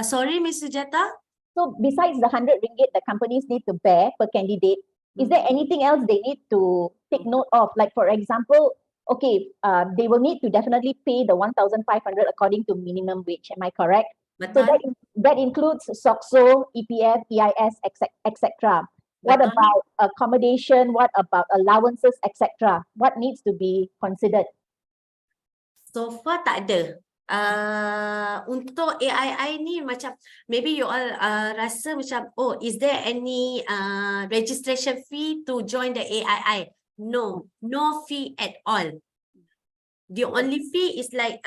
Sorry, Ms. Sujata. So besides the 100 ringgit the companies need to bear per candidate, is there anything else they need to take note of? Like for example, okay, they will need to definitely pay the 1,500 according to minimum wage. Am I correct? So Betul? that includes SOCSO, EPF, EIS, etc. What Betul. about accommodation? What about allowances, etc.? What needs to be considered? So far tak ada. Untuk AII ni macam maybe you all rasa macam, oh, is there any registration fee to join the AII? No, no fee at all. The only fee is like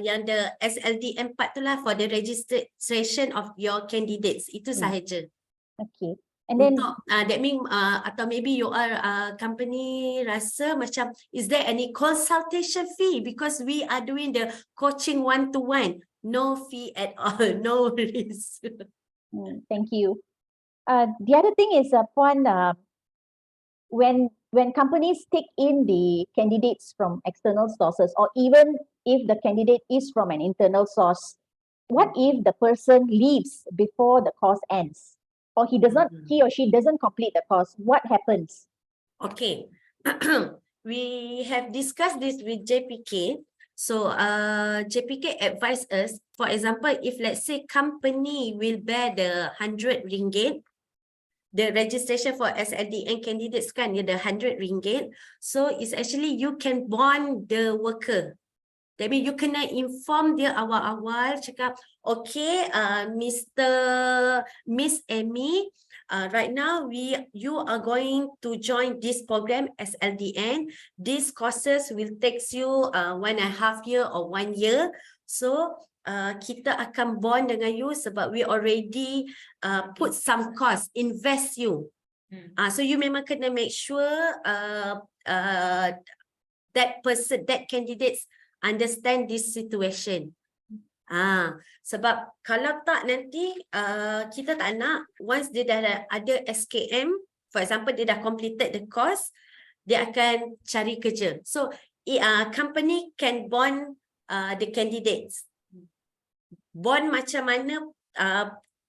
yang the SLDM part tu lah, for the registration of your candidates. Itu sahaja. Okay. And then Untuk that mean atau maybe you are company rasa macam, is there any consultation fee because we are doing the coaching one-to-one? No fee at all, no risk. thank you. The other thing is Puan, when companies take in the candidates from external sources, or even if the candidate is from an internal source, what if the person leaves before the course ends? Or he or she doesn't complete the course, what happens? Okay. We have discussed this with JPK. So JPK advised us, for example, if let's say company will bear the 100 ringgit, the registration for SLDN candidates kan, the 100 ringgit. So it's actually you can bond the worker. That means you kena inform dia awal-awal, cakap, okay, Miss Amy, right now you are going to join this program SLDN. These courses will take you 1.5 year or 1 year. So kita akan bond dengan you sebab we already put some cost, invest you. So you memang kena make sure that person, that candidates understand this situation. Sebab kalau tak nanti kita tak nak, once dia dah ada SKM, for example dia dah completed the course, dia akan cari kerja. So company can bond the candidates. Bond macam mana?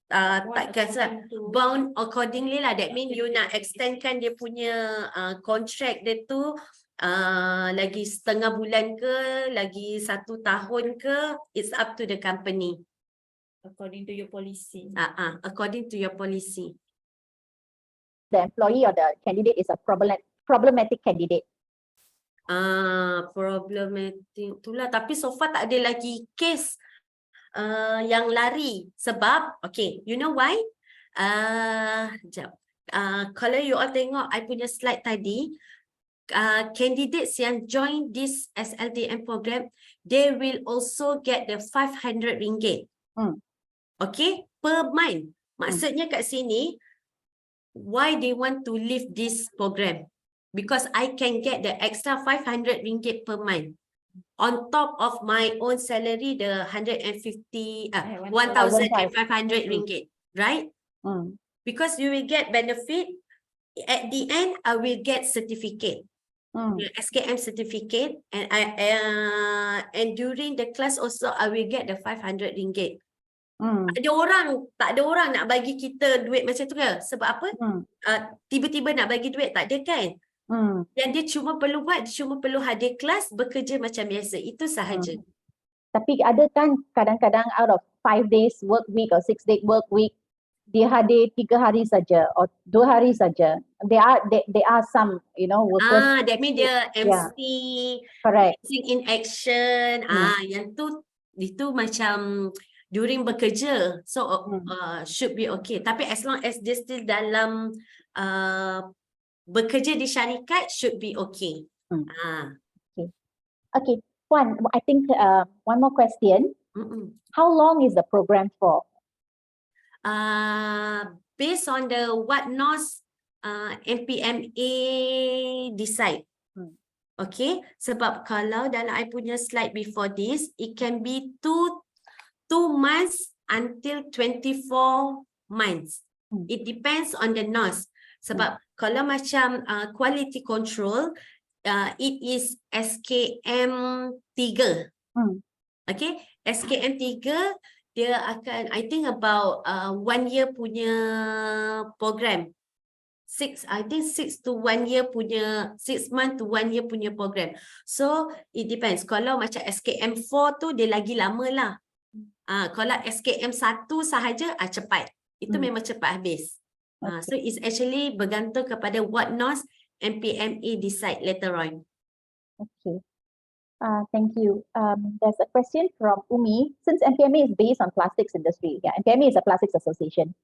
Tak kata bound accordingly lah. That means you nak extendkan dia punya contract dia tu lagi setengah bulan ke, lagi 1 tahun ke, it's up to the company. According to your policy. According to your policy. The employee or the candidate is a problematic candidate. Problematic itulah, tapi so far tak ada lagi case yang lari. Sebab, okay, you know why? Sekejap. Kalau you all tengok I punya slide tadi, candidates yang join this SLDM program, they will also get the 500 ringgit. Okay, per month. Maksudnya kat sini, why they want to leave this program? Because I can get the extra 500 ringgit per month. On top of my own salary, the 1,500 ringgit, right? Because you will get benefit. At the end, I will get certificate. SKM certificate, and during the class also I will get the 500 ringgit. Tak ada orang nak bagi kita duit macam tu ke? Sebab apa? Tiba-tiba nak bagi duit, tak ada kan? Yang dia cuma perlu buat, dia cuma perlu hadir kelas, bekerja macam biasa. Itu sahaja. Tapi ada kan kadang-kadang out of 5 days work week or 6 day work week, dia hadir 3 hari saja or 2 hari saja. There are some, workers. That means dia MC, correct. in action. Yang tu, itu macam during bekerja. So should be okay. Tapi as long as dia still dalam bekerja di syarikat, should be okay. Okay. Puan, I think one more question. How long is the program for? Based on the what NOS MPMA decide. Okay, sebab kalau dalam I punya slide before this, it can be 2 months until 24 months. It depends on the NOS. Sebab kalau macam quality control, it is SKM 3. Okay, SKM 3 dia akan, I think about 1 year punya program. I think 6 to 1 year punya, 6 month to 1 year punya program. So it depends. Kalau macam SKM4 tu dia lagi lama lah. Kalau SKM1 sahaja cepat. Itu memang cepat habis. So it's actually bergantung kepada what NOS MPMA decide later on. Okay. Thank you. There's a question from Umi. Since MPMA is based on plastics industry, MPMA is a plastics association.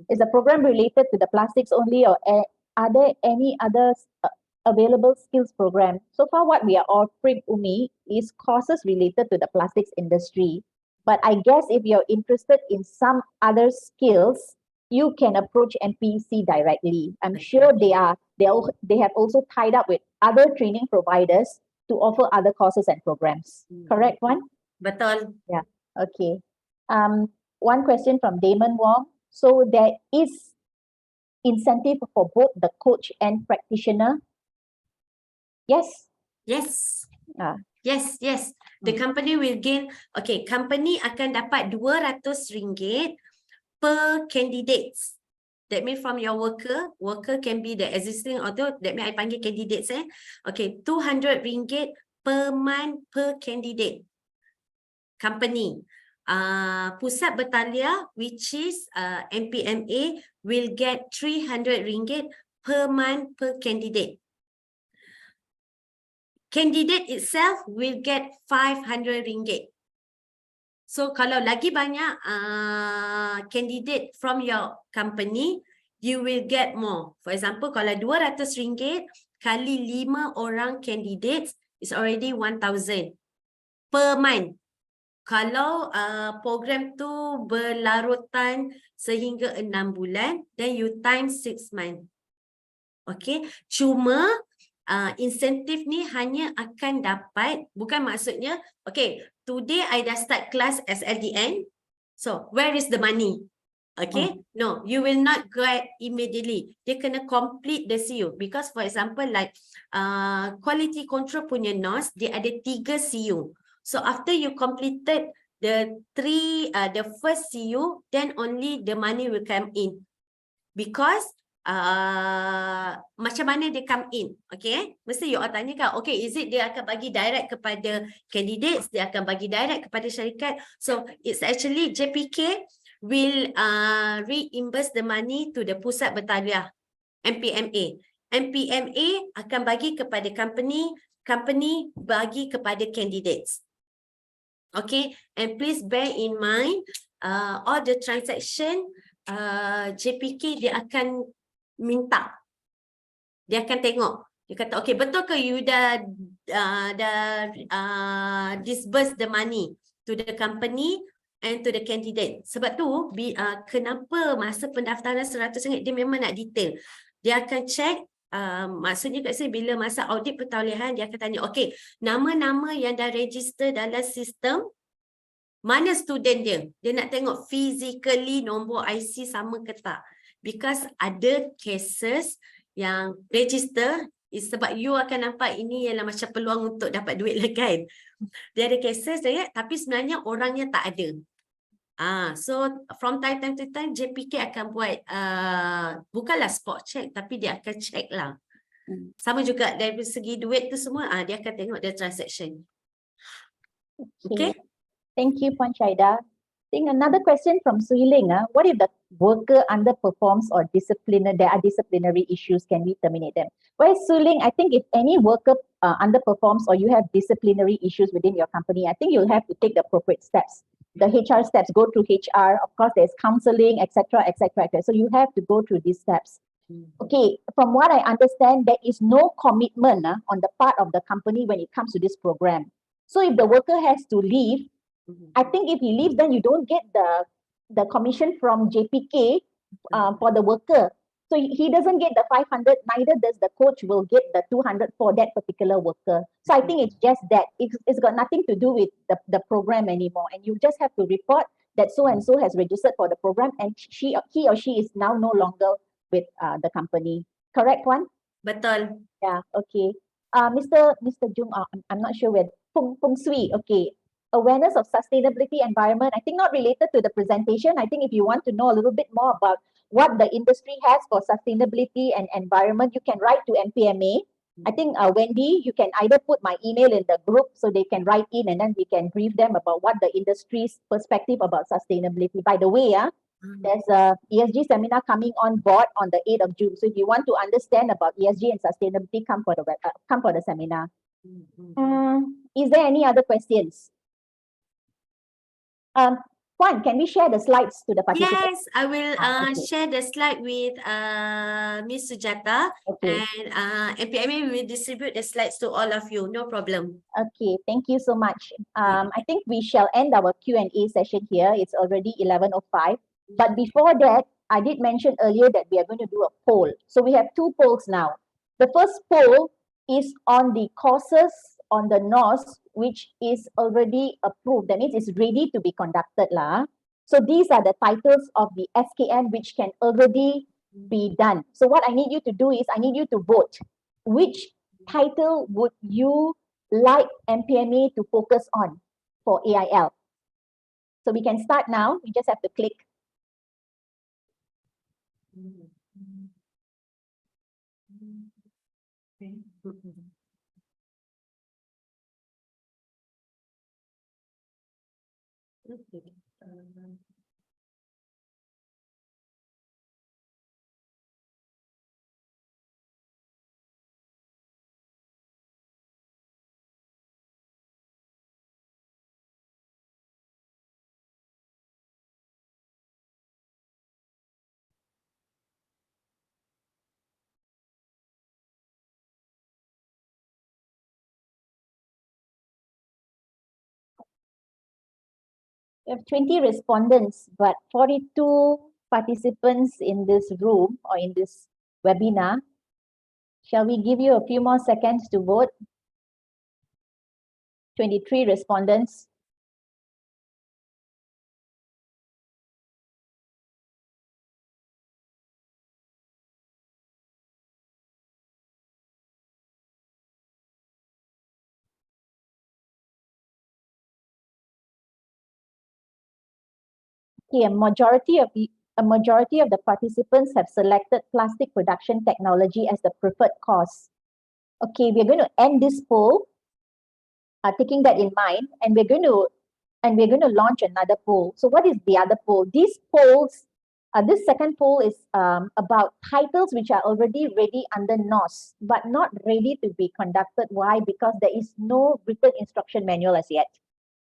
Is the program related to the plastics only, or are there any other available skills program? So far, what we are offering, Umi, is courses related to the plastics industry. But I guess if you're interested in some other skills, you can approach MPC directly. I'm sure they have also tied up with other training providers to offer other courses and programs. Correct, Wan? Betul. Yeah. Okay. One question from Damon Wong. So there is incentive for both the coach and practitioner? Yes. Yes. Ah. Yes. The company will gain, okay, company akan dapat RM200 per candidates. That means from your worker can be the existing, although that means I panggil candidates. Okay, RM200 per month per candidate. Company. Pusat Bertaliah, which is MPMA, will get RM300 per month per candidate. Candidate itself will get RM500. So kalau lagi banyak candidate from your company, you will get more. For example, kalau RM200 kali 5 orang candidates is already 1,000 per month. Kalau program tu berlarutan sehingga 6 bulan, then you times 6 months. Okay, cuma insentif ni hanya akan dapat, bukan maksudnya, okay, today I dah start class SLDN, so where is the money? Okay, no, you will not get immediately. Dia kena complete the CU, because for example like quality control punya NOS, dia ada 3 CU. So after you completed the first CU, then only the money will come in. Because macam mana dia come in, okay? Mesti you all tanya kan, okay, is it dia akan bagi direct kepada candidates, dia akan bagi direct kepada syarikat? So it's actually JPK will reimburse the money to the Pusat Bertaliah, MPMA. MPMA akan bagi kepada company, company bagi kepada candidates. Okay, and please bear in mind all the transaction JPK dia akan minta, dia akan tengok, dia kata okay, betul ke you dah disburse the money to the company and to the candidate. Sebab tu kenapa masa pendaftaran RM100 dia memang nak detail. Dia akan check, maksudnya kat sini bila masa audit pertauliahan dia akan tanya, okay, nama-nama yang dah register dalam sistem, mana student dia? Dia nak tengok physically nombor IC sama ke tak. Because ada cases yang register is sebab you akan nampak ini ialah macam peluang untuk dapat duit lah kan. Dia ada cases dia, tapi sebenarnya orangnya tak ada. So from time to time JPK akan buat bukanlah spot check, tapi dia akan check lah. Sama juga dari segi duit tu semua, dia akan tengok the transaction. Okay. Thank you, Puan Syaida. I think another question from Sui Ling. What if the worker underperforms or there are disciplinary issues? Can we terminate them? Well, Sui Ling, I think if any worker underperforms or you have disciplinary issues within your company, I think you'll have to take the appropriate steps. The HR steps, go through HR. Of course, there's counseling, etc., etc. So you have to go through these steps. Okay, from what I understand, there is no commitment on the part of the company when it comes to this program. So if the worker has to leave, I think if he leaves, then you don't get the commission from JPK for the worker. So he doesn't get the 500, neither does the coach will get the 200 for that particular worker. So I think it's just that. It's got nothing to do with the program anymore. And you just have to report that so-and-so has registered for the program and he or she is now no longer with the company. Correct, Wan? Betul. Yeah, okay. Mr. Jung, I'm not sure where, Feng Sui, okay. awareness of sustainability environment. I think not related to the presentation. I think if you want to know a little bit more about what the industry has for sustainability and environment, you can write to MPMA. I think Wendy, you can either put my email in the group so they can write in, and then we can brief them about what the industry's perspective about sustainability. By the way, there's a ESG seminar coming on board on the 8th of June. So if you want to understand about ESG and sustainability, come for the seminar. Is there any other questions? Juan, can we share the slides to the participants? Yes, I will Okay. share the slide with Miss Sujata, Okay. and MPMA will distribute the slides to all of you. No problem. Okay, thank you so much. I think we shall end our Q&A session here. It's already 11:05. But before that, I did mention earlier that we are going to do a poll. So we have two polls now. The first poll is on the courses on the NOS, which is already approved. That means it's ready to be conducted lah. So these are the titles of the SKM which can already be done. So what I need you to do is I need you to vote. Which title would you like MPMA to focus on for AIL? So we can start now. We just have to click. We have 20 respondents, but 42 participants in this room or in this webinar. Shall we give you a few more seconds to vote? 23 respondents. Okay, a majority of the participants have selected plastic production technology as the preferred course. Okay, we're going to end this poll, taking that in mind, and we're going to launch another poll. So what is the other poll? These polls, this second poll is about titles which are already ready under NOS, but not ready to be conducted. Why? Because there is no written instruction manual as yet.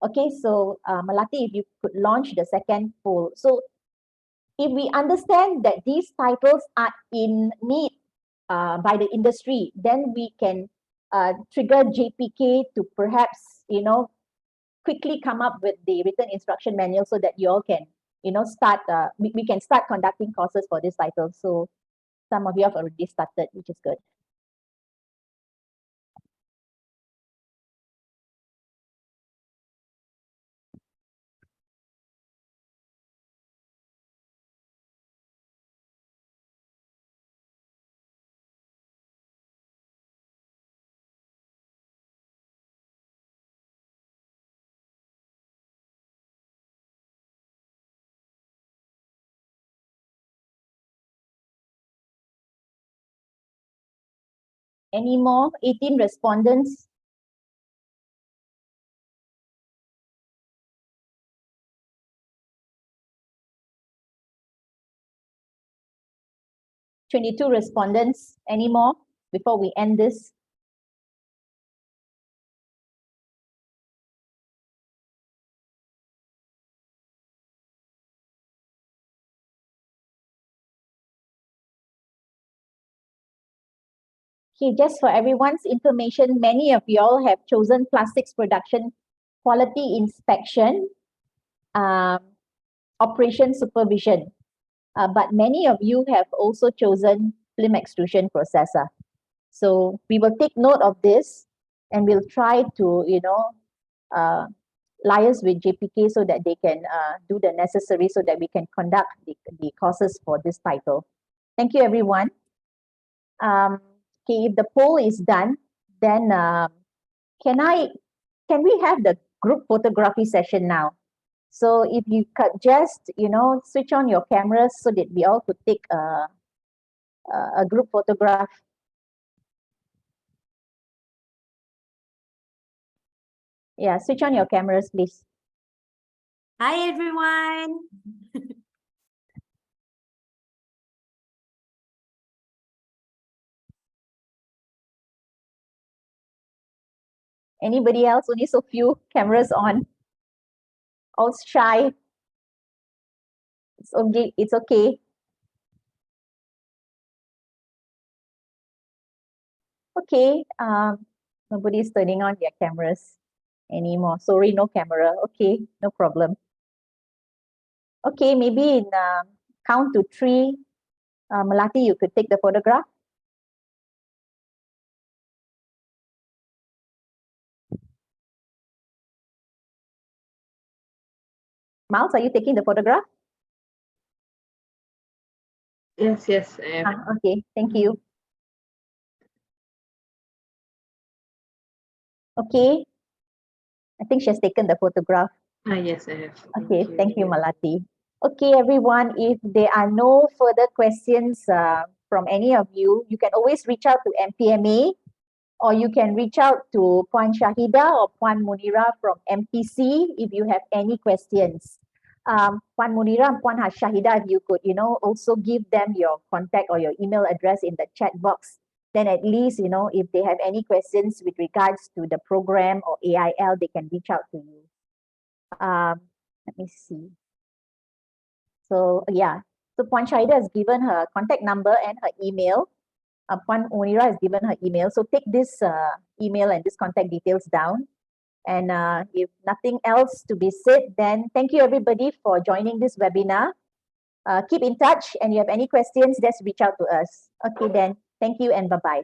Okay, so Melati, if you could launch the second poll. So if we understand that these titles are in need by the industry, then we can trigger JPK to perhaps, quickly come up with the written instruction manual so that you all can, start, we can start conducting courses for this title. So some of you have already started, which is good. Any more? 18 respondents. Twenty-two respondents. Any more before we end this? Okay, just for everyone's information, many of you all have chosen plastics production quality inspection, operation supervision. But many of you have also chosen film extrusion processor. So we will take note of this and we'll try to, liaise with JPK so that they can do the necessary so that we can conduct the courses for this title. Thank you, everyone. Okay, if the poll is done, then can we have the group photography session now. So if you could just, switch on your cameras so that we all could take a group photograph. Yeah, switch on your cameras, please. Hi, everyone. Anybody else? Only so few cameras on. All shy. It's okay. It's okay. Okay. Nobody's turning on their cameras anymore. Sorry, no camera. Okay, no problem. Okay, maybe in count to 3, Melati, you could take the photograph. Miles, are you taking the photograph? Yes, yes, I am. Okay, thank you. Okay, I think she has taken the photograph. Yes, I have. Okay, thank you, Malati. Okay, everyone, if there are no further questions from any of you, you can always reach out to MPMA, or you can reach out to Puan Shahida or Puan Munira from MPC if you have any questions. Puan Munira and Puan Shahida, if you could, also give them your contact or your email address in the chat box. Then at least, if they have any questions with regards to the program or AIL, they can reach out to you. Let me see. So yeah, so Puan Shahida has given her contact number and her email. Puan Munira has given her email. So take this email and this contact details down. And if nothing else to be said, then thank you everybody for joining this webinar. Keep in touch, and if you have any questions, just reach out to us. Okay then, thank you and bye-bye.